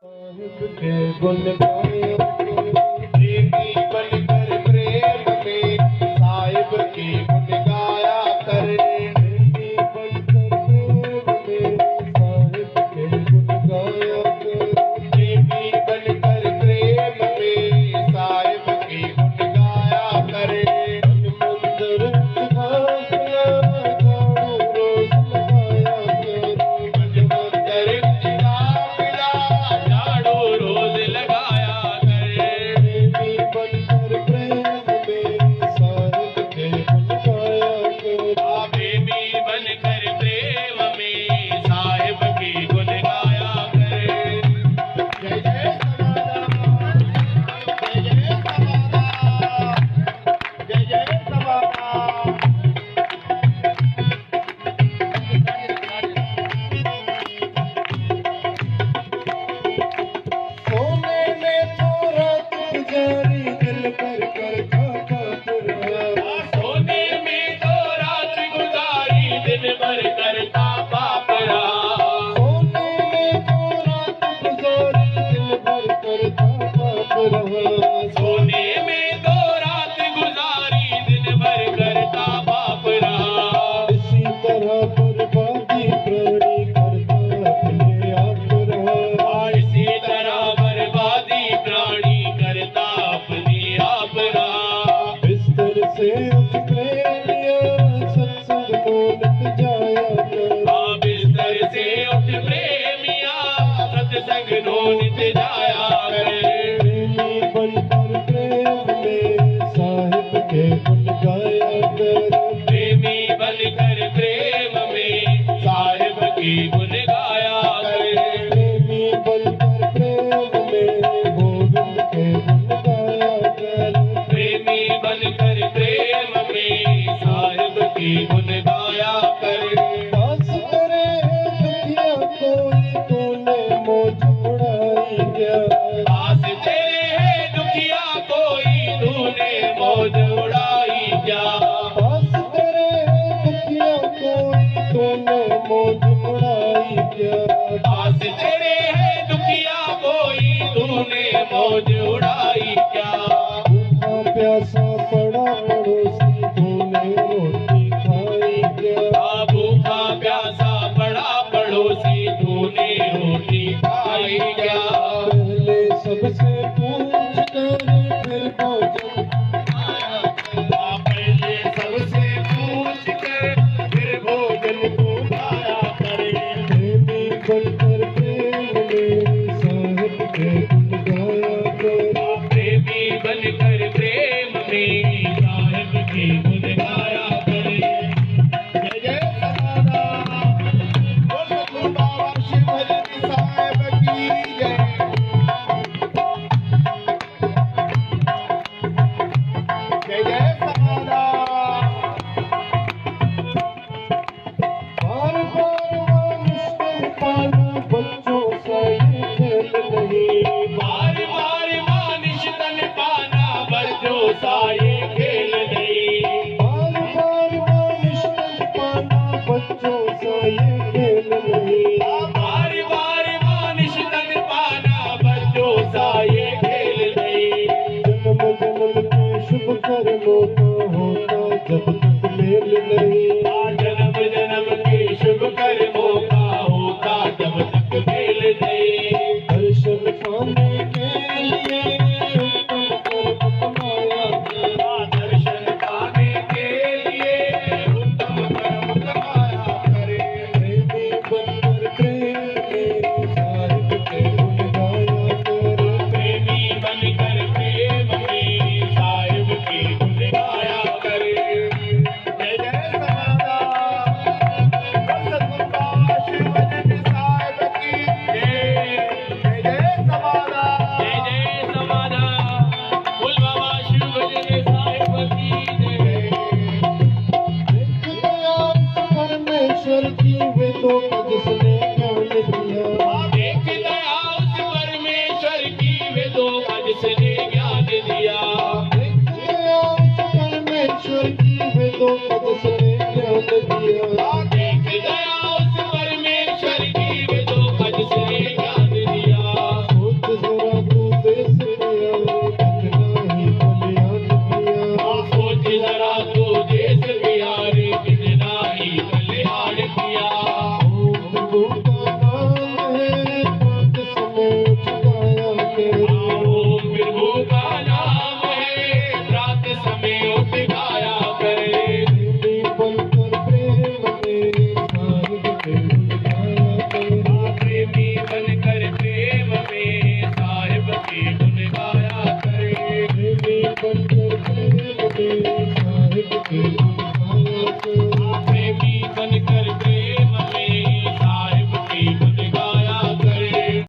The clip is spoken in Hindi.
साहिब के गुण गाया प्रेमी बनकर प्रेम में साहिब के गुण गाया कर। प्रेमी बनकर प्रेम में साहिब के गुण गाया कर। प्रेमी बनकर प्रेम में साहिब के गुण गाया कर। मंदिर झांकिया झाड़ू रोज लगाया कर। मंदिर झांकिया झाड़ू रोज लगाया कर। प्रेमी बनकर प्रेम में साहिब के गुण गाया कर। प्रेमी बनकर प्रेम में साहिब के गुण गाया कर। जय जय समाधा, जय जय समाधा, जय जय समाधा। सोने में तो रात गुजारी दिल कर कर खाता फिरा। सोने में तो रात गुजारी दिन भर करता पाप रहा। सोने में तो रात गुजारी दिल भर करता पाप रहा। सोने में तो रात गुजारी दिन भर करता पाप रहा। इसी तरह बर्बादी प्राणी करता अपने आप रहा। इसी तरह बर्बादी प्राणी करता अपने आप रहा। बिस्तर से उठ प्रेमिया सत्संग को नित जाया कर। बिस्तर से उठ प्रेमिया सत्संग को नित जाया कर। प्रेमी बनकर प्रेम में साहिब के गुण गाया कर। प्रेमी बनकर प्रेम में साहिब के गुण गाया कर। प्रेमी बनकर प्रेम में गोविंद के गुण गाया कर। प्रेमी बनकर प्रेम में साहिब के गुण गाया कर। पास करे दुखिया कोई तूने मौज उड़ाई क्या। पास तेरे है दुखिया कोई तूने मौज उड़ाई क्या। पास तेरे है दुखिया कोई तूने मौज उड़ाई क्या। पास तेरे है दुखिया कोई तूने मौज उड़ाई क्या। भूखा प्यासा पड़ा पड़ोसी तूने रोटी खाई क्या। भूखा प्यासा पड़ा पड़ोसी तूने रोटी खाई क्या। पहले सबसे पूछ कर फिर भोजन खाया कर। पहले सबसे पूछ कर फिर भोजन को खाया कर। प्रेमी बनकर प्रेम में साहिब के गुण गाया कर। प्रेमी बनकर प्रेम में साहिब के गुण गाया कर। जय जय समाधा, बोल सतगुरु बाबा शिव भजन साहिब की जय। जय जय समाधा। बार बार मुश्किल पाना बच्चों सा ये खेल नहीं। बार बार निश्तन पाना बच्चों सा ये खेल नहीं। बार बार निश्तन पाना बच्चों सा ये खेल नहीं। बार बार निश्तन पाना बच्चों सा ये खेल नहीं। जन्म जन्म के शुभ कर्मों का होता जब तक मेल नहीं। जन्म जन्म के शुभ कर्मों का होता जब तक मेल नहीं। दर्शन पाने के लिए उत्तम कर्म कमाया कर। दर्शन पाने के लिए उत्तम कर्म कमाया कर। प्रेमी बनकर प्रेम में साहिब के गुण गाया कर। प्रेमी बनकर प्रेम में साहिब के गुण गाया कर। जय जय समाधा, बोल सतगुरु बाबा शिव भजन साहिब की जय। जय जय समाधा, जय जय समाधा, बोल बाबा शिव भजन साहिब की जय। परमेश्वर की वेदों का जिसने ज्ञान दिया। देख दया उस परमेश्वर की वेदों का जिसने ज्ञान दिया। देख दया उस परमेश्वर की वेदों का जिसने ज्ञान दिया। देख दया उस परमेश्वर की वेदों का जिसने ज्ञान दिया। के